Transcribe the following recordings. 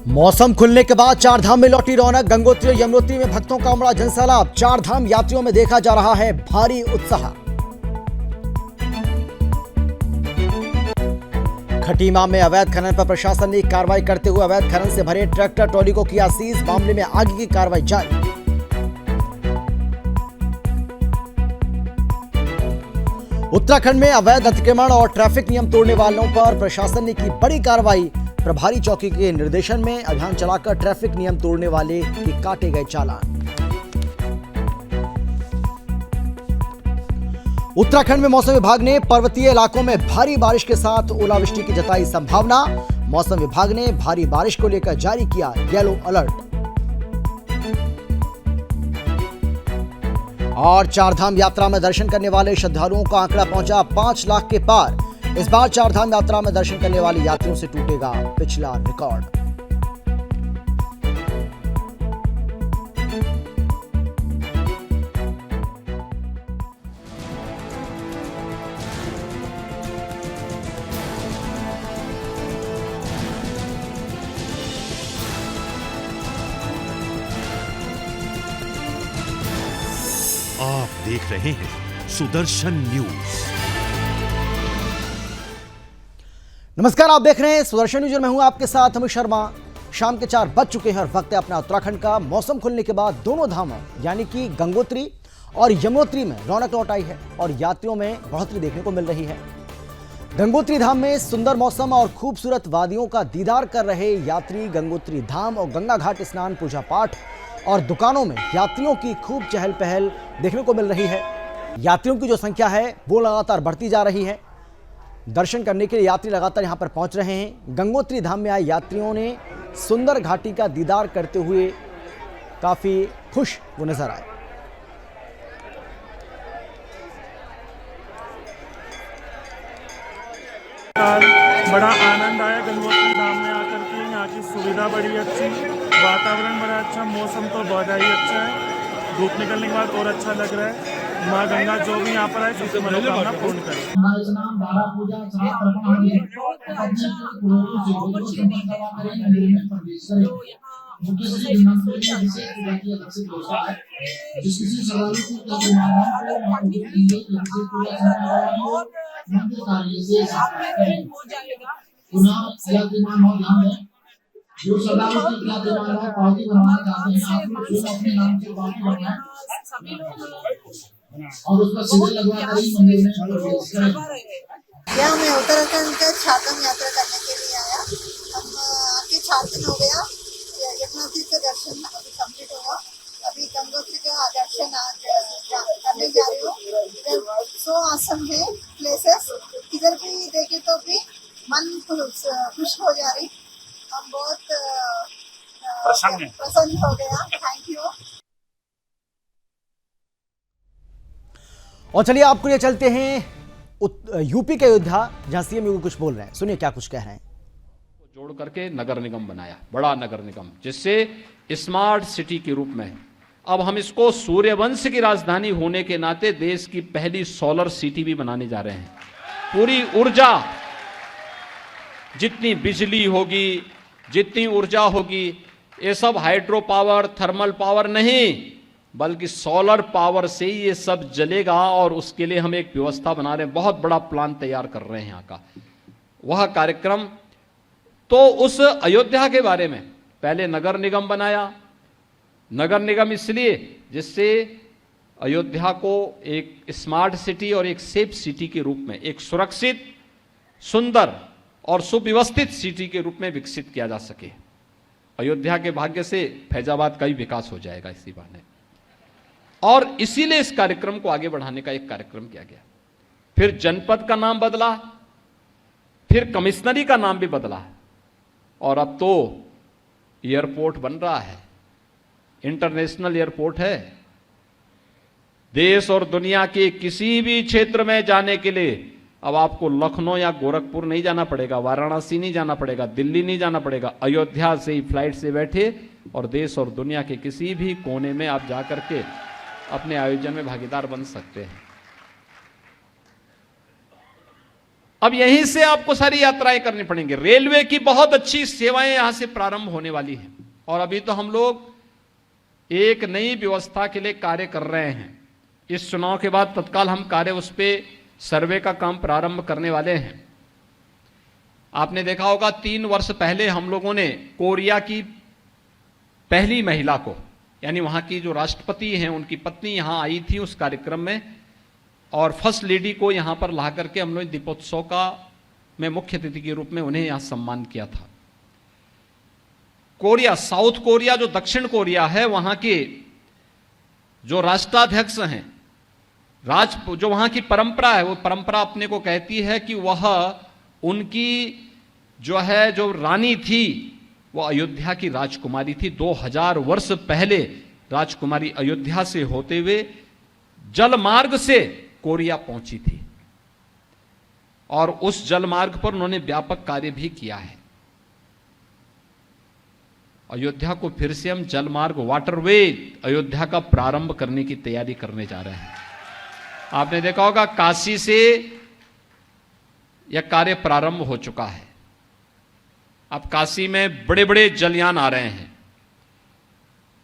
मौसम खुलने के बाद चार धाम में लौटी रौनक। गंगोत्री और यमुनोत्री में भक्तों का उमड़ा जनसैलाब। चार धाम यात्रियों में देखा जा रहा है भारी उत्साह। खटीमा में अवैध खनन पर प्रशासन ने कार्रवाई करते हुए अवैध खनन से भरे ट्रैक्टर ट्रॉली को किया सीज। मामले में आगे की कार्रवाई जारी। उत्तराखंड में अवैध अतिक्रमण और ट्रैफिक नियम तोड़ने वालों पर प्रशासन ने की बड़ी कार्रवाई। प्रभारी चौकी के निर्देशन में अभियान चलाकर ट्रैफिक नियम तोड़ने वाले के काटे गए चालान। उत्तराखंड में मौसम विभाग ने पर्वतीय इलाकों में भारी बारिश के साथ ओलावृष्टि की जताई संभावना। मौसम विभाग ने भारी बारिश को लेकर जारी किया येलो अलर्ट। और चारधाम यात्रा में दर्शन करने वाले श्रद्धालुओं का आंकड़ा पहुंचा 5 लाख के पार। इस बार चारधाम यात्रा में दर्शन करने वाले यात्रियों से टूटेगा पिछला रिकॉर्ड। आप देख रहे हैं सुदर्शन न्यूज। नमस्कार, आप देख रहे हैं सुदर्शन न्यूज। मैं हूं आपके साथ अमित शर्मा। शाम के 4 बज चुके हैं और वक्त है अपना उत्तराखंड का। मौसम खुलने के बाद दोनों धामों यानी कि गंगोत्री और यमुनोत्री में रौनक लौट आई है और यात्रियों में बढ़ोतरी देखने को मिल रही है। गंगोत्री धाम में सुंदर मौसम और खूबसूरत वादियों का दीदार कर रहे यात्री गंगोत्री धाम और गंगा घाट स्नान, पूजा पाठ और दुकानों में यात्रियों की खूब चहल पहल देखने को मिल रही है। यात्रियों की जो संख्या है वो लगातार बढ़ती जा रही है। दर्शन करने के लिए यात्री लगातार यहां पर पहुंच रहे हैं। गंगोत्री धाम में आए यात्रियों ने सुंदर घाटी का दीदार करते हुए काफी खुश वो नजर आए। बड़ा आनंद आया गंगोत्री धाम में आकर के। यहाँ की सुविधा बड़ी अच्छी, वातावरण बड़ा अच्छा, मौसम तो बहुत ही अच्छा है। धूप निकलने के बाद और अच्छा लग रहा है। माँ गंगा जो भी यहाँ पर आए सबसे मनोकामना पूर्ण करे। जो सदावती क्या दिमाग है पार्टी बनाना चाहते हैं आप लोग जो अपने नाम से पार्टी बनाएं सभी लोग और उसका सिग्नल लगवा कर ही मंदिर में प्रवेश करें। यह मैं उत्तराखंड का छातम यात्रा करने के लिए आया। हम आके 4 दिन हो गया। यमुनोत्री का दर्शन अभी कंप्लीट हुआ। अभी गंगोत्री का दर्शन आज करने जा रही हूँ। इधर सो आसम है प्लेसेस, इधर भी देखे तो भी मन खुश हो जा रही। हम बहुत प्रसन्न हो गया। Thank you. और चलिए आपको लिए चलते हैं यूपी के अयोध्या, जहां सीएम योगी कुछ बोल रहे हैं। सुनिए क्या कुछ कह रहे हैं। जोड़ करके नगर निगम बनाया, बड़ा नगर निगम, जिससे स्मार्ट सिटी के रूप में अब हम इसको सूर्यवंश की राजधानी होने के नाते देश की पहली सोलर सिटी भी बनाने जा रहे हैं। पूरी ऊर्जा, जितनी बिजली होगी, जितनी ऊर्जा होगी, ये सब हाइड्रो पावर, थर्मल पावर नहीं, बल्कि सोलर पावर से ही ये सब जलेगा। और उसके लिए हम एक व्यवस्था बना रहे हैं, बहुत बड़ा प्लान तैयार कर रहे हैं यहाँ का। वह कार्यक्रम तो उस अयोध्या के बारे में पहले नगर निगम बनाया। नगर निगम इसलिए जिससे अयोध्या को एक स्मार्ट सिटी और एक सेफ सिटी के रूप में, एक सुरक्षित, सुंदर और सुव्यवस्थित सिटी के रूप में विकसित किया जा सके। अयोध्या के भाग्य से फैजाबाद का भी विकास हो जाएगा इसी बहाने। और इसीलिए इस कार्यक्रम को आगे बढ़ाने का एक कार्यक्रम किया गया। फिर जनपद का नाम बदला, फिर कमिश्नरी का नाम भी बदला, और अब तो एयरपोर्ट बन रहा है, इंटरनेशनल एयरपोर्ट है। देश और दुनिया के किसी भी क्षेत्र में जाने के लिए अब आपको लखनऊ या गोरखपुर नहीं जाना पड़ेगा, वाराणसी नहीं जाना पड़ेगा, दिल्ली नहीं जाना पड़ेगा। अयोध्या से ही फ्लाइट से बैठे और देश और दुनिया के किसी भी कोने में आप जाकर के अपने आयोजन में भागीदार बन सकते हैं। अब यहीं से आपको सारी यात्राएं करनी पड़ेंगी। रेलवे की बहुत अच्छी सेवाएं यहां से प्रारंभ होने वाली है और अभी तो हम लोग एक नई व्यवस्था के लिए कार्य कर रहे हैं। इस चुनाव के बाद तत्काल हम कार्य उस पर सर्वे का काम प्रारंभ करने वाले हैं। आपने देखा होगा 3 वर्ष पहले हम लोगों ने कोरिया की पहली महिला को, यानी वहां की जो राष्ट्रपति हैं उनकी पत्नी यहां आई थी उस कार्यक्रम में, और फर्स्ट लेडी को यहां पर ला करके हम लोग दीपोत्सव का में मुख्य अतिथि के रूप में उन्हें यहां सम्मान किया था। कोरिया, साउथ कोरिया जो दक्षिण कोरिया है, वहां के जो राष्ट्राध्यक्ष हैं, जो वहां की परंपरा है, वो परंपरा अपने को कहती है कि वह उनकी जो रानी थी वो अयोध्या की राजकुमारी थी। 2000 वर्ष पहले राजकुमारी अयोध्या से होते हुए जल मार्ग से कोरिया पहुंची थी और उस जल मार्ग पर उन्होंने व्यापक कार्य भी किया है। अयोध्या को फिर से हम जल मार्ग, वाटरवे अयोध्या का प्रारंभ करने की तैयारी करने जा रहे हैं। आपने देखा होगा काशी से यह कार्य प्रारंभ हो चुका है। अब काशी में बड़े बड़े जलयान आ रहे हैं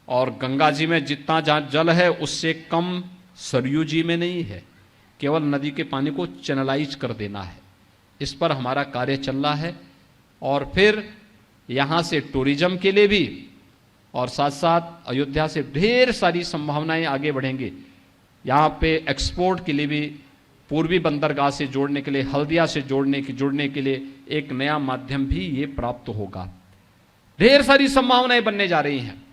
और गंगा जी में जितना जल है उससे कम सरयू जी में नहीं है। केवल नदी के पानी को चैनलाइज कर देना है। इस पर हमारा कार्य चल रहा है और फिर यहाँ से टूरिज्म के लिए भी और साथ साथ अयोध्या से ढेर सारी संभावनाएं आगे बढ़ेंगी। यहाँ पे एक्सपोर्ट के लिए भी पूर्वी बंदरगाह से जोड़ने के लिए, हल्दिया से जुड़ने के लिए एक नया माध्यम भी ये प्राप्त होगा। ढेर सारी संभावनाएं बनने जा रही हैं।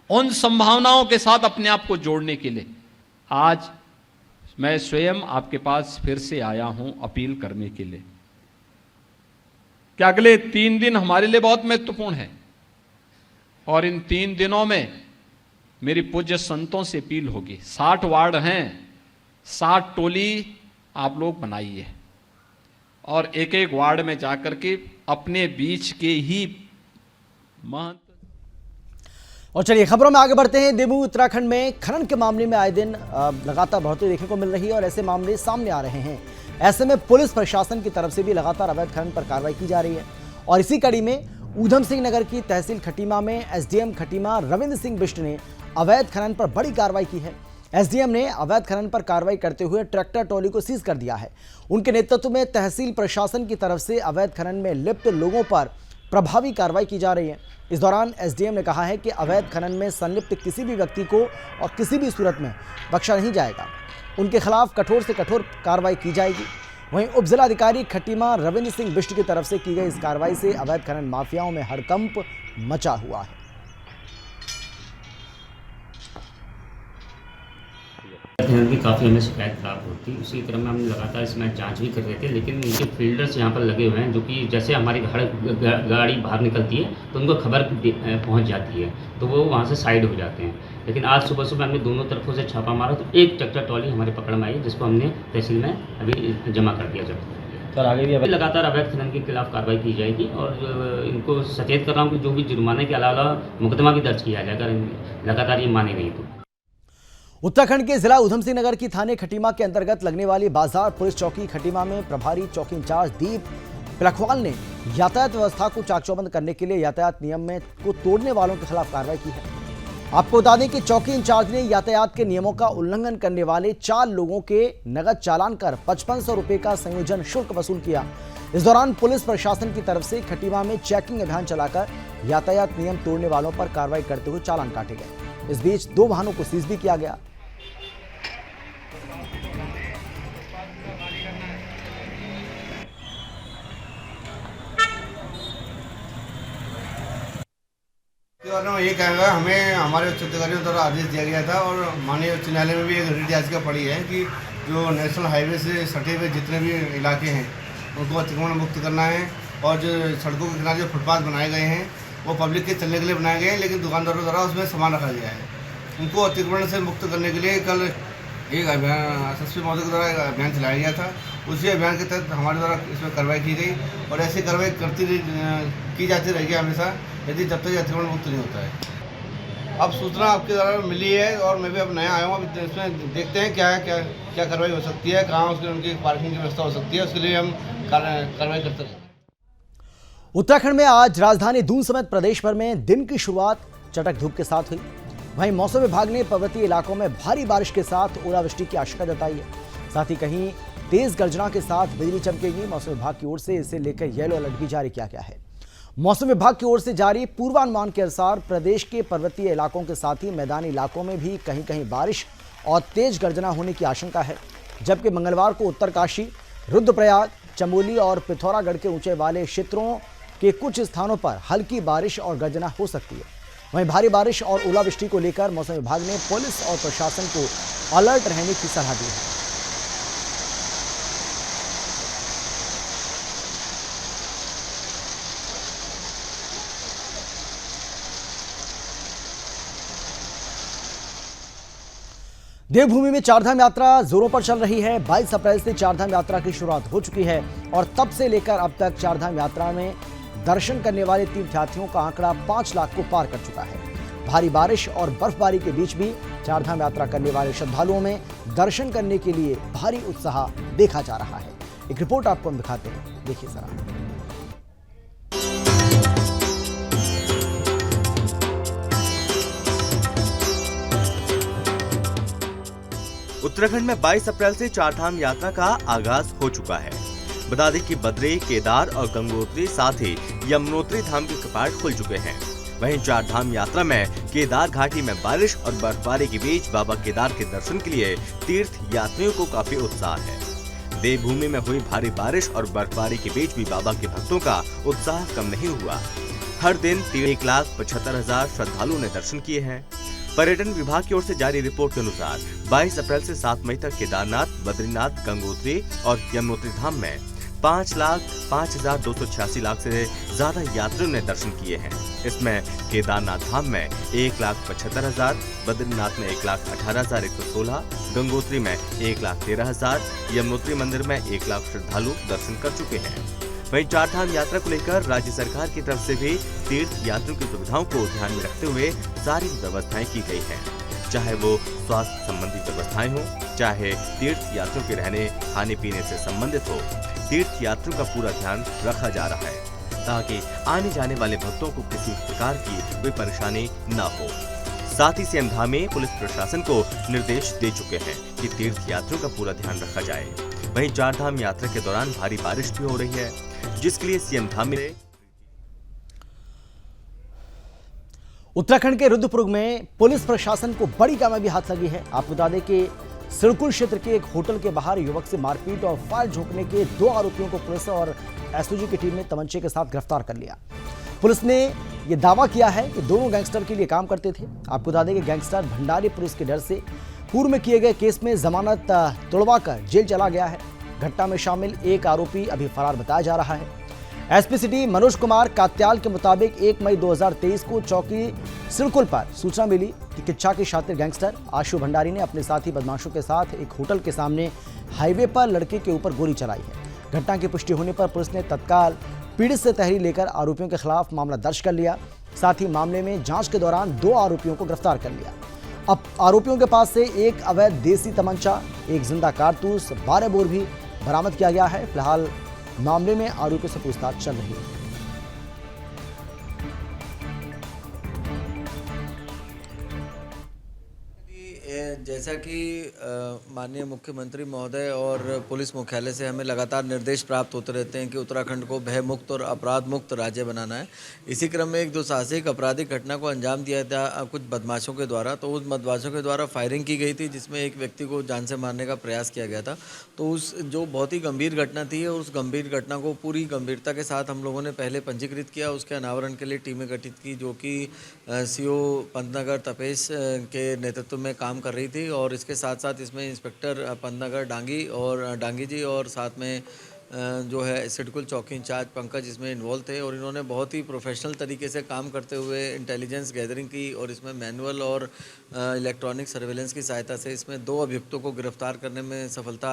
उन संभावनाओं के साथ अपने आप को जोड़ने के लिए आज मैं स्वयं आपके पास फिर से आया हूं अपील करने के लिए कि अगले 3 दिन हमारे लिए बहुत महत्वपूर्ण है और इन 3 दिनों में मेरी पूज्य संतों से अपील होगी। 60 वार्ड हैं, 60 टोली आप लोग बनाइए और एक एक वार्ड में जाकर के अपने बीच के ही महंत। और चलिए खबरों में आगे बढ़ते हैं। देवभूमि उत्तराखंड में खनन के मामले में आए दिन लगातार बढ़ोतरी देखने को मिल रही है और ऐसे मामले सामने आ रहे हैं। ऐसे में पुलिस प्रशासन की तरफ से भी लगातार अवैध खनन पर कार्रवाई की जा रही है और इसी कड़ी में ऊधम सिंह नगर की तहसील खटीमा में एसडीएम खटीमा रविंद्र सिंह बिष्ट ने अवैध खनन पर बड़ी कार्रवाई की है। एसडीएम ने अवैध खनन पर कार्रवाई करते हुए ट्रैक्टर ट्रॉली को सीज कर दिया है। उनके नेतृत्व में तहसील प्रशासन की तरफ से अवैध खनन में लिप्त लोगों पर प्रभावी कार्रवाई की जा रही है। इस दौरान एसडीएम ने कहा है कि अवैध खनन में संलिप्त किसी भी व्यक्ति को और किसी भी सूरत में बख्शा नहीं जाएगा। उनके खिलाफ कठोर से कठोर कार्रवाई की जाएगी। वहीं उप जिलाधिकारी खटीमा रविंद्र सिंह बिष्ट की तरफ से की गई इस कार्रवाई से अवैध खनन माफियाओं में हड़कंप मचा हुआ है। खनन की काफ़ी हमें शिकायत प्राप्त होती है। उसी क्रम में हम लगातार इसमें जांच भी कर रहे थे, लेकिन उनके फील्डर्स यहाँ पर लगे हुए हैं जो कि जैसे हमारी गाड़ी बाहर निकलती है तो उनको खबर पहुँच जाती है तो वो वहाँ से साइड हो जाते हैं। लेकिन आज सुबह सुबह हमने दोनों तरफों से छापा मारा तो एक ट्रैक्टर ट्रॉली हमारे पकड़ में आई जिसको हमने तहसील में अभी जमा कर दिया जाए। सर आगे भी लगातार अवैध खनन के खिलाफ कार्रवाई की जाएगी और इनको सचेत कर रहा हूँ कि जो भी जुर्माने के अलावा मुकदमा भी दर्ज किया जाएगा लगातार ये माने नहीं तो। उत्तराखंड के जिला ऊधम सिंह नगर की थाने खटीमा के अंतर्गत लगने वाली बाजार पुलिस चौकी खटीमा में प्रभारी चौकी इंचार्ज दीप पिलखवाल ने यातायात व्यवस्था को चाक चौबंद करने के लिए यातायात नियम में को तोड़ने वालों के खिलाफ कार्रवाई की है। आपको बता दें कि चौकी इंचार्ज ने यातायात के नियमों का उल्लंघन करने वाले 4 लोगों के नगद चालान कर 5500 रुपए का संयोजन शुल्क वसूल किया। इस दौरान पुलिस प्रशासन की तरफ से खटीमा में चेकिंग अभियान चलाकर यातायात नियम तोड़ने वालों पर कार्रवाई करते हुए चालान काटे गए। इस बीच 2 वाहनों को सीज भी किया गया। ये कहेगा हमें हमारे उच्च अधिकारियों द्वारा आदेश दिया गया था और माननीय उच्च न्यायालय में भी एक रिट याचिका पड़ी है कि जो नेशनल हाईवे से सटे हुए जितने भी इलाके हैं उनको अतिक्रमण मुक्त करना है और जो सड़कों के किनारे जो फुटपाथ बनाए गए हैं वो पब्लिक के चलने के लिए बनाए गए हैं, लेकिन दुकानदारों द्वारा उसमें सामान रखा गया है। उनको अतिक्रमण से मुक्त करने के लिए कल एक अभियान एसएसपी महोदय के द्वारा एक अभियान चलाया गया था। उसी अभियान के तहत हमारे द्वारा इसमें कार्रवाई की गई और ऐसी कार्रवाई की जाती रहेगी हमेशा यदि जब तक अतिक्रमण मुक्त नहीं होता है। अब सूचना आपके द्वारा मिली है और मैं भी अब नया आया हूँ। अब इसमें देखते हैं क्या कार्रवाई हो सकती है, कहाँ उनकी पार्किंग की व्यवस्था हो सकती है, उसके लिए हम कार्रवाई कर सकते हैं। उत्तराखंड में आज राजधानी दून समेत प्रदेश भर में दिन की शुरुआत चटक धूप के साथ हुई। वहीं मौसम विभाग ने पर्वतीय इलाकों में भारी बारिश के साथ ओलावृष्टि की आशंका जताई है। साथ ही कहीं तेज गर्जना के साथ बिजली चमकेगी। मौसम विभाग की ओर से इसे लेकर येलो अलर्ट भी जारी किया गया है। मौसम विभाग की ओर से जारी पूर्वानुमान के अनुसार प्रदेश के पर्वतीय इलाकों के साथ ही मैदानी इलाकों में भी कहीं कहीं बारिश और तेज गर्जना होने की आशंका है। जबकि मंगलवार को उत्तरकाशी, रुद्रप्रयाग, चमोली और पिथौरागढ़ के ऊंचे वाले क्षेत्रों के कुछ स्थानों पर हल्की बारिश और गर्जना हो सकती है। वहीं भारी बारिश और ओलावृष्टि को लेकर मौसम विभाग ने पुलिस और प्रशासन को अलर्ट रहने की सलाह दी है। देवभूमि में चारधाम यात्रा जोरों पर चल रही है। 22 अप्रैल से चारधाम यात्रा की शुरुआत हो चुकी है और तब से लेकर अब तक चारधाम यात्रा में दर्शन करने वाले तीर्थयात्रियों का आंकड़ा 5 लाख को पार कर चुका है। भारी बारिश और बर्फबारी के बीच भी चारधाम यात्रा करने वाले श्रद्धालुओं में दर्शन करने के लिए भारी उत्साह देखा जा रहा है। एक रिपोर्ट आपको हम दिखाते हैं, देखिए जरा। उत्तराखंड में 22 अप्रैल से चारधाम यात्रा का आगाज हो चुका है। बता दें कि बद्री, केदार और गंगोत्री साथ ही यमुनोत्री धाम के कपाट खुल चुके हैं। वहीं चारधाम यात्रा में केदार घाटी में बारिश और बर्फबारी के बीच बाबा केदार के दर्शन के लिए तीर्थ यात्रियों को काफी उत्साह है। देवभूमि में हुई भारी बारिश और बर्फबारी के बीच भी बाबा के भक्तों का उत्साह कम नहीं हुआ। हर दिन 1,75,000 श्रद्धालुओं ने दर्शन किए हैं। पर्यटन विभाग की ओर से जारी रिपोर्ट के अनुसार 22 अप्रैल से 7 मई तक केदारनाथ, बद्रीनाथ, गंगोत्री और यमुनोत्री धाम में 5,05,286 लाख से ज्यादा यात्रियों ने दर्शन किए हैं। इसमें केदारनाथ धाम में 1,75,000, बद्रीनाथ में 1,18,116, गंगोत्री में 1,13,000, यमुनोत्री मंदिर में 1 लाख श्रद्धालु दर्शन कर चुके हैं। वहीं चारधाम यात्रा को लेकर राज्य सरकार की तरफ से भी तीर्थ यात्रियों की सुविधाओं को ध्यान में रखते हुए सारी व्यवस्थाएं की गई हैं। चाहे वो स्वास्थ्य संबंधी व्यवस्थाएं हो, चाहे तीर्थ यात्रियों के रहने खाने पीने से संबंधित हो, तीर्थ यात्रियों का पूरा ध्यान रखा जा रहा है ताकि आने जाने वाले भक्तों को किसी प्रकार की कोई परेशानी न हो। साथ ही सीएम धाम में पुलिस प्रशासन को निर्देश दे चुके हैं कि तीर्थ यात्रियों का पूरा ध्यान रखा जाए। वहीं चारधाम यात्रा के दौरान भारी बारिश भी हो रही है, जिसके लिए सीएम धाम में उत्तराखंड के रुद्रप्रयाग में पुलिस प्रशासन को बड़ी कामयाबी हाथ लगी है। आपको बता दें कि सिरकुल क्षेत्र के एक होटल के बाहर युवक से मारपीट और फायर झोंकने के 2 आरोपियों को पुलिस और एसओजी की टीम ने तमंचे के साथ गिरफ्तार कर लिया। पुलिस ने यह दावा किया है कि दोनों गैंगस्टर के लिए काम करते थे। आपको बता दें कि गैंगस्टर भंडारी पुलिस के डर से पूर्व में किए गए केस में जमानत तुड़वाकर जेल चला गया है। घटना में शामिल एक आरोपी अभी फरार बताया जा रहा है। एसपी सिटी मनोज कुमार कात्याल के मुताबिक 1 मई 2023 को चौकी सिरकुल पर सूचना मिली कि किच्छा की शातिर गैंगस्टर आशु भंडारी ने अपने साथी बदमाशों के साथ एक होटल के सामने हाईवे पर लड़के के ऊपर गोली चलाई है। घटना की पुष्टि होने पर पुलिस ने तत्काल पीड़ित से तहरीर लेकर आरोपियों के खिलाफ मामला दर्ज कर लिया। साथ ही मामले में जांच के दौरान 2 आरोपियों को गिरफ्तार कर लिया। अब आरोपियों के पास से एक अवैध देसी तमंचा, एक जिंदा कारतूस, 12 बोर भी बरामद किया गया है। फिलहाल मामले में आरोपियों से पूछताछ चल रही है। जैसा कि माननीय मुख्यमंत्री महोदय और पुलिस मुख्यालय से हमें लगातार निर्देश प्राप्त होते रहते हैं कि उत्तराखंड को भय मुक्त और अपराध मुक्त राज्य बनाना है। इसी क्रम में एक दुस्साहसिक आपराधिक घटना को अंजाम दिया था कुछ बदमाशों के द्वारा। तो उस बदमाशों के द्वारा फायरिंग की गई थी, जिसमें एक व्यक्ति को जान से मारने का प्रयास किया गया था। तो उस जो बहुत ही गंभीर घटना थी, उस गंभीर घटना को पूरी गंभीरता के साथ हम लोगों ने पहले पंजीकृत किया। उसके अनावरण के लिए टीमें गठित की, जो कि सीओ पंतनगर तपेश के नेतृत्व में काम कर रही थी। और इसके साथ साथ इसमें इंस्पेक्टर पंतनगर डांगी जी और साथ में जो है सिडकुल चौकी इंचार्ज पंकज इसमें इन्वॉल्व थे और इन्होंने बहुत ही प्रोफेशनल तरीके से काम करते हुए इंटेलिजेंस गैदरिंग की और इसमें मैनुअल और इलेक्ट्रॉनिक सर्वेलेंस की सहायता से इसमें 2 अभियुक्तों को गिरफ्तार करने में सफलता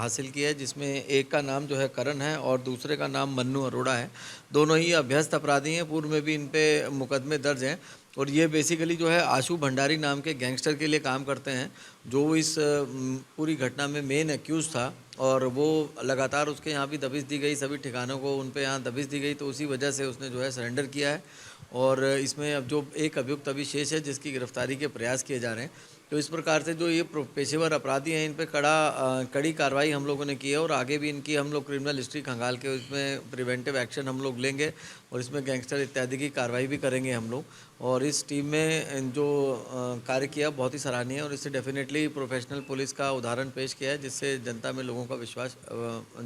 हासिल की है, जिसमें एक का नाम जो है करण है और दूसरे का नाम मन्नू अरोड़ा है। दोनों ही अभ्यस्त अपराधी हैं, पूर्व में भी इन पे मुकदमे दर्ज हैं और ये बेसिकली जो है आशु भंडारी नाम के गैंगस्टर के लिए काम करते हैं, जो इस पूरी घटना में मेन एक्यूज था और वो लगातार उसके यहाँ भी दबिश दी गई, सभी ठिकानों को उन पे यहाँ दबिश दी गई, तो उसी वजह से उसने जो है सरेंडर किया है और इसमें अब जो एक अभियुक्त अभी शेष है जिसकी गिरफ्तारी के प्रयास किए जा रहे हैं। तो इस प्रकार से जो ये पेशेवर अपराधी हैं इन पे कड़ी कार्रवाई हम लोगों ने की है और आगे भी इनकी हम लोग क्रिमिनल हिस्ट्री खंगाल के इसमें प्रिवेंटिव एक्शन हम लोग लेंगे और इसमें गैंगस्टर इत्यादि की कार्रवाई भी करेंगे हम लोग। और इस टीम में जो कार्य किया बहुत ही सराहनीय है और इससे डेफिनेटली प्रोफेशनल पुलिस का उदाहरण पेश किया है, जिससे जनता में लोगों का विश्वास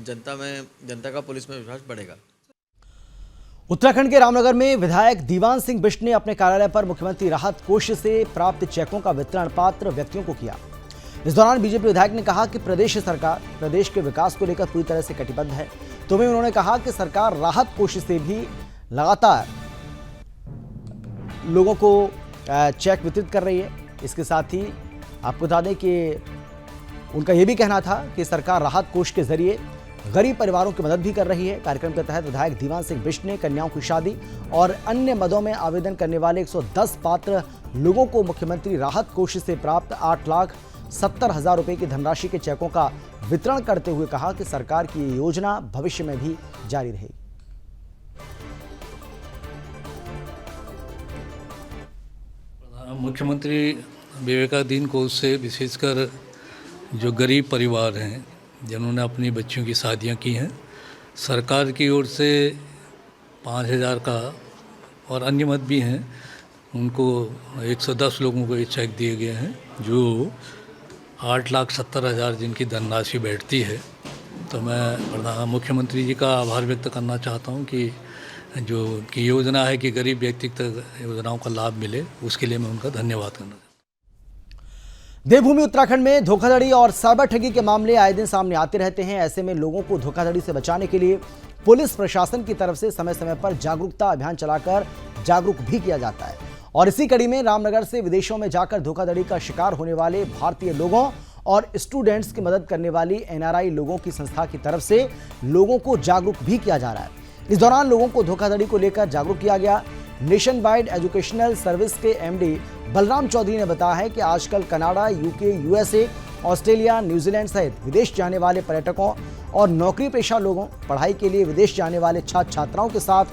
जनता का पुलिस में विश्वास बढ़ेगा। उत्तराखंड के रामनगर में विधायक दीवान सिंह बिष्ट ने अपने कार्यालय पर मुख्यमंत्री राहत कोष से प्राप्त चेकों का वितरण पात्र व्यक्तियों को किया। इस दौरान बीजेपी विधायक ने कहा कि प्रदेश सरकार प्रदेश के विकास को लेकर पूरी तरह से कटिबद्ध है। तो वहीं उन्होंने कहा कि सरकार राहत कोष से भी लगातार लोगों को चेक वितरित कर रही है। इसके साथ ही आपको बता दें कि उनका यह भी कहना था कि सरकार राहत कोष के जरिए गरीब परिवारों की मदद भी कर रही है। कार्यक्रम के तहत विधायक दीवान सिंह बिष्ट ने कन्याओं की शादी और अन्य मदों में आवेदन करने वाले 110 पात्र लोगों को मुख्यमंत्री राहत कोष से प्राप्त 8,70,000 रुपए की धनराशि के चेकों का वितरण करते हुए कहा कि सरकार की ये योजना भविष्य में भी जारी रहेगी। मुख्यमंत्री विवेकाधीन कोष से विशेषकर जो गरीब परिवार हैं जिन्होंने अपनी बच्चियों की शादियां की हैं, सरकार की ओर से 5,000 का और अन्य मद भी हैं, उनको 110 लोगों को ये चेक दिए गए हैं जो 8,70,000 जिनकी धनराशि बैठती है। तो मैं मुख्यमंत्री जी का आभार व्यक्त करना चाहता हूं कि जो उनकी योजना है कि गरीब व्यक्ति तक योजनाओं का लाभ मिले, उसके लिए मैं उनका धन्यवाद करना चाहता हूं। देवभूमि उत्तराखंड में धोखाधड़ी और साइबर ठगी के मामले आए दिन सामने आते रहते हैं। ऐसे में लोगों को धोखाधड़ी से बचाने के लिए पुलिस प्रशासन की तरफ से समय समय पर जागरूकता अभियान चलाकर जागरूक भी किया जाता है। और इसी कड़ी में रामनगर से विदेशों में जाकर धोखाधड़ी का शिकार होने वाले भारतीय लोगों और स्टूडेंट्स की मदद करने वाली NRI लोगों की संस्था की तरफ से लोगों को जागरूक भी किया जा रहा है। इस दौरान लोगों को धोखाधड़ी को लेकर जागरूक किया गया। नेशन वाइड एजुकेशनल सर्विस के MD बलराम चौधरी ने बताया है कि आजकल Canada, UK, USA, Australia, New Zealand सहित विदेश जाने वाले पर्यटकों और नौकरी पेशा लोगों, पढ़ाई के लिए विदेश जाने वाले छात्र छात्राओं के साथ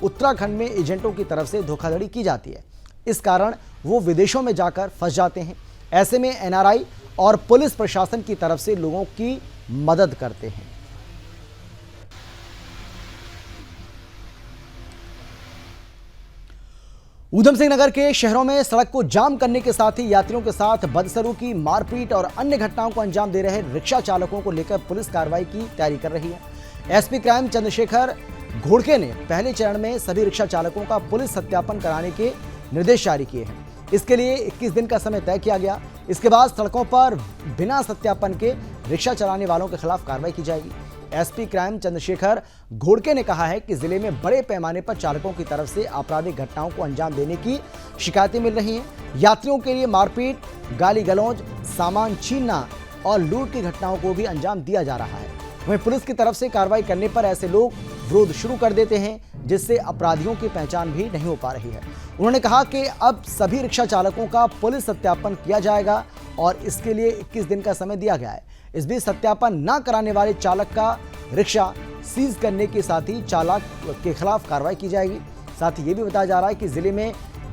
उत्तराखंड में एजेंटों की तरफ से धोखाधड़ी की जाती है। इस कारण वो विदेशों में जाकर फंस जाते हैं। ऐसे में NRI और पुलिस प्रशासन की तरफ से लोगों की मदद करते हैं। ऊधम सिंह नगर के शहरों में सड़क को जाम करने के साथ ही यात्रियों के साथ बदसलूकी, मारपीट और अन्य घटनाओं को अंजाम दे रहे रिक्शा चालकों को लेकर पुलिस कार्रवाई की तैयारी कर रही है। SP क्राइम चंद्रशेखर घोड़के ने पहले चरण में सभी रिक्शा चालकों का पुलिस सत्यापन कराने के निर्देश जारी किए हैं। इसके लिए 21 दिन का समय तय किया गया। इसके बाद सड़कों पर बिना सत्यापन के रिक्शा चलाने वालों के खिलाफ कार्रवाई की जाएगी। SP क्राइम चंद्रशेखर घोड़के ने कहा है कि जिले में बड़े पैमाने पर चालकों की तरफ से आपराधिक घटनाओं को अंजाम देने की शिकायतें मिल रही हैं। यात्रियों के लिए मारपीट, गाली गलौज, सामान छीनना और लूट की घटनाओं को भी अंजाम दिया जा रहा है। वहीं पुलिस की तरफ से कार्रवाई करने पर ऐसे लोग विरोध शुरू कर देते हैं, जिससे अपराधियों की पहचान भी नहीं हो पा रही है। उन्होंने कहा कि अब सभी रिक्शा चालकों का पुलिस सत्यापन किया जाएगा और इसके लिए 21 दिन का समय दिया गया है। इस बीच सत्यापन न कराने वाले चालक का रिक्शा सीज करने के साथ ही चालक के खिलाफ कार्रवाई की जाएगी। साथ ही ये भी बताया जा रहा है कि जिले में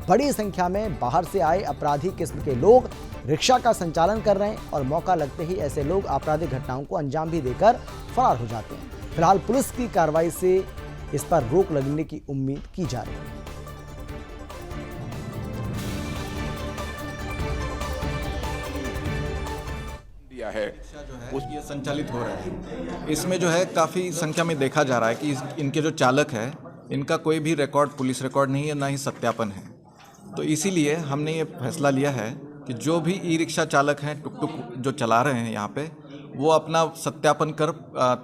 बड़ी संख्या में बाहर से आए अपराधी किस्म के लोग रिक्शा का संचालन कर रहे हैं और मौका लगते ही ऐसे लोग आपराधिक घटनाओं को अंजाम भी देकर फरार हो जाते हैं। फिलहाल पुलिस की कार्रवाई से इस पर रोक लगने की उम्मीद की जा रही है। है उस ये संचालित हो रहा है। इसमें जो है काफ़ी संख्या में देखा जा रहा है कि इनके जो चालक है इनका कोई भी रिकॉर्ड, पुलिस रिकॉर्ड नहीं है, ना ही सत्यापन है। तो इसीलिए हमने ये फैसला लिया है कि जो भी ई रिक्शा चालक हैं, टुक टुक जो चला रहे हैं यहाँ पे, वो अपना सत्यापन कर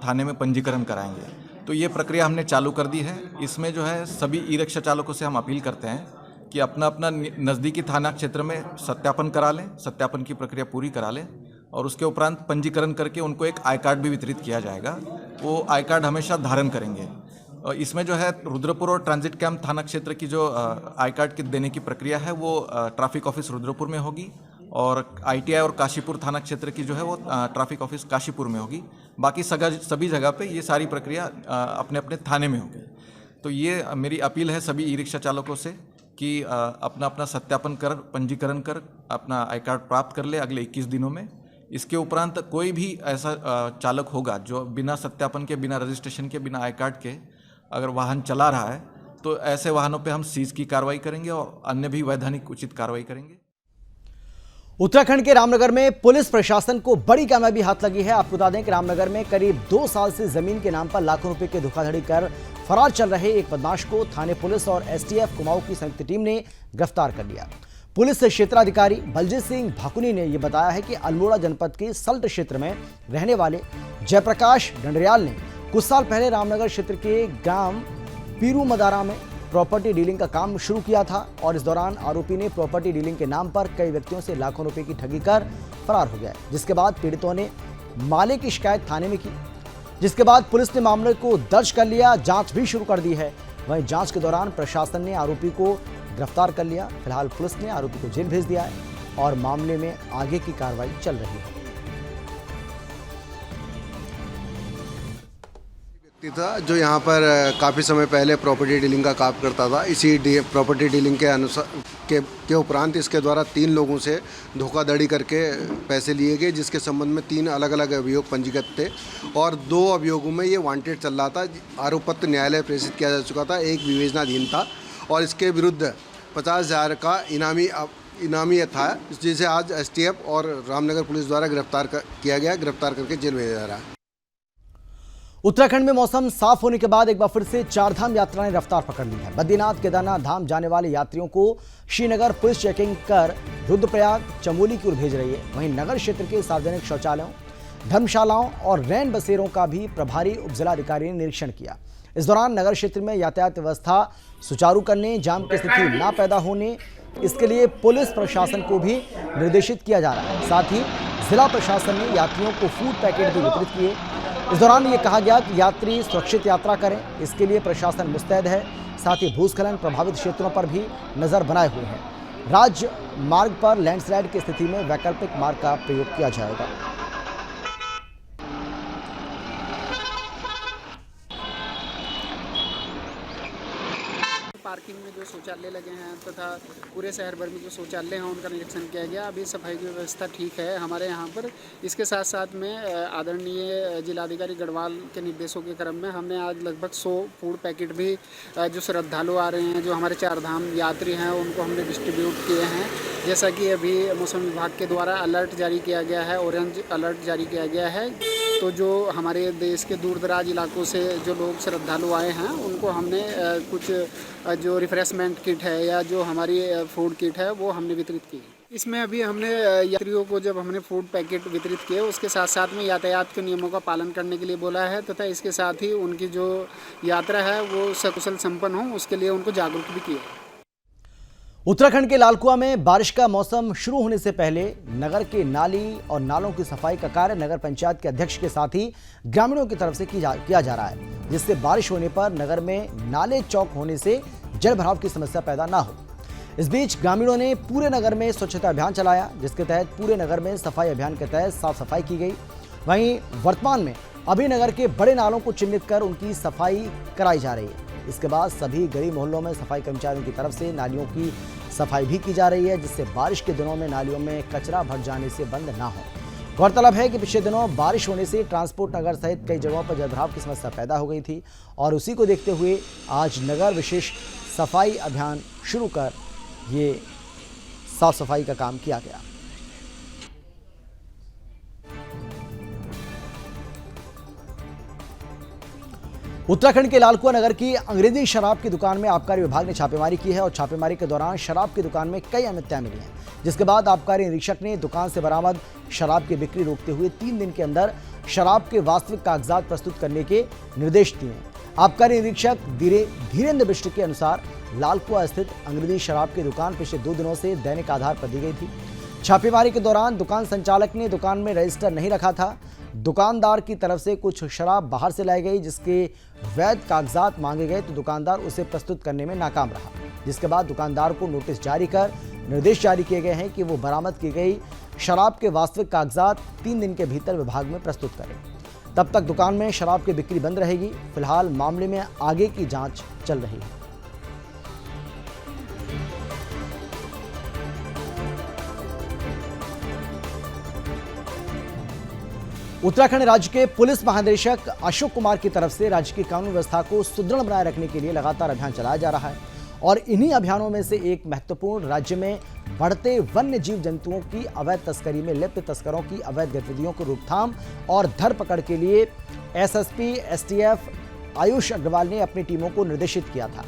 थाने में पंजीकरण कराएंगे। तो ये प्रक्रिया हमने चालू कर दी है। इसमें जो है सभी ई रिक्शा चालकों से हम अपील करते हैं कि अपना अपना नज़दीकी थाना क्षेत्र में सत्यापन करा लें, सत्यापन की प्रक्रिया पूरी करा लें और उसके उपरांत पंजीकरण करके उनको एक आई कार्ड भी वितरित किया जाएगा। वो आई कार्ड हमेशा धारण करेंगे। और इसमें जो है रुद्रपुर और ट्रांजिट कैंप थाना क्षेत्र की जो आई कार्ड की देने की प्रक्रिया है वो ट्रैफिक ऑफिस रुद्रपुर में होगी और ITI और काशीपुर थाना क्षेत्र की जो है वो ट्रैफिक ऑफिस काशीपुर में होगी। बाकी सभी जगह पे ये सारी प्रक्रिया अपने अपने थाने में होगी। तो ये मेरी अपील है सभी ई रिक्शा चालकों से कि अपना अपना सत्यापन कर, पंजीकरण कर अपना आई कार्ड प्राप्त कर ले अगले 21 दिनों में। इसके उपरांत कोई भी ऐसा चालक होगा जो बिना सत्यापन के, बिना रजिस्ट्रेशन के, बिना आई कार्ड के अगर वाहन चला रहा है तो ऐसे वाहनों पे हम सीज की कार्रवाई करेंगे और अन्य भी वैधानिक उचित कार्रवाई करेंगे। उत्तराखंड के रामनगर में पुलिस प्रशासन को बड़ी कामयाबी हाथ लगी है। आपको बता दें कि रामनगर में करीब 2 साल से जमीन के नाम पर लाखों रुपए की धोखाधड़ी कर फरार चल रहे एक बदमाश को थाने पुलिस और STF कुमाऊं की संयुक्त टीम ने गिरफ्तार कर लिया। पुलिस क्षेत्राधिकारी बलजीत सिंह भाकुनी ने यह बताया है कि अल्मोड़ा जनपद के सल्ट क्षेत्र में रहने वाले जयप्रकाश डंडरियाल ने कुछ साल पहले रामनगर क्षेत्र के ग्राम पीरू मदारा में प्रॉपर्टी डीलिंग का काम शुरू किया था और इस दौरान आरोपी ने प्रॉपर्टी डीलिंग के नाम पर कई व्यक्तियों से लाखों रुपए की ठगी कर फरार हो गया, जिसके बाद पीड़ितों ने मामले की शिकायत थाने में की, जिसके बाद पुलिस ने मामले को दर्ज कर लिया, जांच भी शुरू कर दी है। वहीं जांच के दौरान प्रशासन ने आरोपी को गिरफ्तार कर लिया। फिलहाल पुलिस ने आरोपी को जेल भेज दिया है और मामले में आगे की कार्रवाई चल रही है। था जो यहाँ पर काफ़ी समय पहले प्रॉपर्टी डीलिंग का काम करता था। इसी प्रॉपर्टी डीलिंग के अनुसार के उपरांत इसके द्वारा 3 लोगों से धोखाधड़ी करके पैसे लिए गए, जिसके संबंध में 3 अलग अलग अभियोग पंजीकृत थे और 2 अभियोगों में ये वांटेड चल रहा था। आरोप पत्र न्यायालय प्रेषित किया जा चुका था, एक विवेचनाधीन था और इसके विरुद्ध 50,000 का इनामी था, जिसे आज STF और रामनगर पुलिस द्वारा गिरफ्तार किया गया, गिरफ्तार करके जेल भेजा जा रहा है। उत्तराखंड में मौसम साफ होने के बाद एक बार फिर से 4 धाम यात्रा ने रफ्तार पकड़ ली है। बद्रीनाथ केदारनाथ धाम जाने वाले यात्रियों को श्रीनगर पुलिस चेकिंग कर रुद्रप्रयाग चमोली की ओर भेज रही है। वहीं नगर क्षेत्र के सार्वजनिक शौचालयों, धर्मशालाओं और रैन बसेरों का भी प्रभारी उपजिलाधिकारी ने निरीक्षण किया। इस दौरान नगर क्षेत्र में यातायात व्यवस्था सुचारू करने, जाम की स्थिति न पैदा होने, इसके लिए पुलिस प्रशासन को भी निर्देशित किया जा रहा है। साथ ही जिला प्रशासन ने यात्रियों को फूड पैकेट भी वितरित किए। इस दौरान ये कहा गया कि यात्री सुरक्षित यात्रा करें, इसके लिए प्रशासन मुस्तैद है। साथ ही भूस्खलन प्रभावित क्षेत्रों पर भी नजर बनाए हुए हैं। राज्य मार्ग पर लैंडस्लाइड की स्थिति में वैकल्पिक मार्ग का प्रयोग किया जाएगा। पार्किंग में जो शौचालय लगे हैं तथा पूरे शहर भर में जो शौचालय हैं उनका निरीक्षण किया गया। अभी सफाई की व्यवस्था ठीक है हमारे यहाँ पर। इसके साथ साथ में आदरणीय जिलाधिकारी गढ़वाल के निर्देशों के क्रम में हमने आज लगभग 100 फूड पैकेट भी जो श्रद्धालु आ रहे हैं, जो हमारे 4 धाम यात्री हैं, उनको हमने डिस्ट्रीब्यूट किए हैं। जैसा कि अभी मौसम विभाग के द्वारा अलर्ट जारी किया गया है, ऑरेंज अलर्ट जारी किया गया है, तो जो हमारे देश के दूर दराज इलाकों से जो लोग श्रद्धालु आए हैं उनको हमने कुछ जो रिफ्रेशमेंट किट है या जो हमारी फूड किट है वो हमने वितरित की। इसमें अभी हमने यात्रियों को जब हमने फूड पैकेट वितरित किए उसके साथ साथ में यातायात के नियमों का पालन करने के लिए बोला है तथा इसके साथ ही उनकी जो यात्रा है वो सकुशल संपन्न हो उसके लिए उनको जागरूक भी किया। उत्तराखंड के लालकुआ में बारिश का मौसम शुरू होने से पहले नगर के नाली और नालों की सफाई का कार्य नगर पंचायत के अध्यक्ष के साथ ही ग्रामीणों की तरफ से किया जा रहा है, जिससे बारिश होने पर नगर में नाले चौक होने से जल भराव की समस्या पैदा ना हो। इस बीच ग्रामीणों ने पूरे नगर में स्वच्छता अभियान चलाया, जिसके तहत पूरे नगर में सफाई अभियान के तहत साफ सफाई की गई। वहीं वर्तमान में अभी नगर के बड़े नालों को चिन्हित कर उनकी सफाई कराई जा रही है। इसके बाद सभी गली मोहल्लों में सफाई कर्मचारियों की तरफ से नालियों की सफाई भी की जा रही है, जिससे बारिश के दिनों में नालियों में कचरा भर जाने से बंद ना हो। गौरतलब है कि पिछले दिनों बारिश होने से ट्रांसपोर्ट नगर सहित कई जगहों पर जलभराव की समस्या पैदा हो गई थी और उसी को देखते हुए आज नगर विशेष सफाई अभियान शुरू कर ये साफ सफाई का काम किया गया। उत्तराखंड के लालकुआ नगर की अंग्रेजी शराब की दुकान में आबकारी विभाग ने छापेमारी की है और छापेमारी के दौरान शराब की दुकान में कई अनियमितताएं मिली हैं, जिसके बाद आबकारी निरीक्षक ने दुकान से बरामद शराब की बिक्री रोकते हुए 3 दिन के अंदर शराब के वास्तविक कागजात प्रस्तुत करने के निर्देश दिए हैं। आबकारी निरीक्षक धीरेन्द्र बिष्ट के अनुसार लालकुआ स्थित अंग्रेजी शराब की दुकान पिछले 2 दिनों से दैनिक आधार पर दी गई थी। छापेमारी के दौरान दुकान संचालक ने दुकान में रजिस्टर नहीं रखा था। दुकानदार की तरफ से कुछ शराब बाहर से लाई गई, जिसके वैध कागजात मांगे गए तो दुकानदार उसे प्रस्तुत करने में नाकाम रहा, जिसके बाद दुकानदार को नोटिस जारी कर निर्देश जारी किए गए हैं कि वो बरामद की गई शराब के वास्तविक कागजात 3 दिन के भीतर विभाग में प्रस्तुत करें। तब तक दुकान में शराब की बिक्री बंद रहेगी। फिलहाल मामले में आगे की जांच चल रही है। उत्तराखंड राज्य के पुलिस महानिदेशक अशोक कुमार की तरफ से राज्य की कानून व्यवस्था को सुदृढ़ बनाए रखने के लिए लगातार अभियान चलाया जा रहा है और इन्हीं अभियानों में से एक महत्वपूर्ण राज्य में बढ़ते वन्य जीव जंतुओं की अवैध तस्करी में लिप्त तस्करों की अवैध गतिविधियों को रोकथाम और धरपकड़ के लिए एसएसपी एसटीएफ आयुष अग्रवाल ने अपनी टीमों को निर्देशित किया था।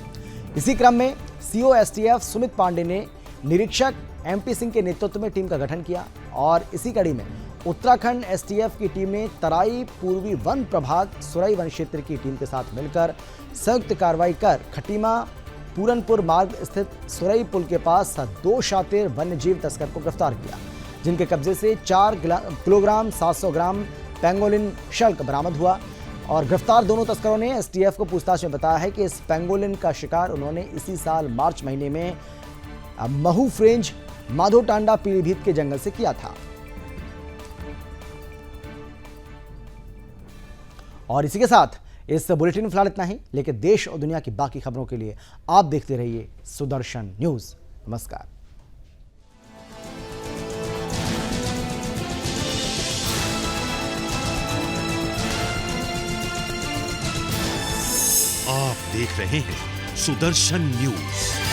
इसी क्रम में सीओ एसटीएफ सुमित पांडे ने निरीक्षक एमपी सिंह के नेतृत्व में टीम का गठन किया और इसी कड़ी में उत्तराखंड एसटीएफ की टीम ने तराई पूर्वी वन प्रभाग सुरई वन क्षेत्र की टीम के साथ मिलकर संयुक्त कार्रवाई कर खटीमा पूरनपुर मार्ग स्थित सुरई पुल के पास 2 शातिर वन्यजीव तस्कर को गिरफ्तार किया, जिनके कब्जे से 4 किलोग्राम 700 ग्राम पेंगोलिन शल्क बरामद हुआ और गिरफ्तार दोनों तस्करों ने एसटीएफ को पूछताछ में बताया है कि इस पेंगोलिन का शिकार उन्होंने इसी साल मार्च महीने में महू फ्रेंज माधोटांडा पीलीभीत के जंगल से किया था। और इसी के साथ इस बुलेटिन में फिलहाल इतना ही, लेकिन देश और दुनिया की बाकी खबरों के लिए आप देखते रहिए सुदर्शन न्यूज। नमस्कार। आप देख रहे हैं सुदर्शन न्यूज।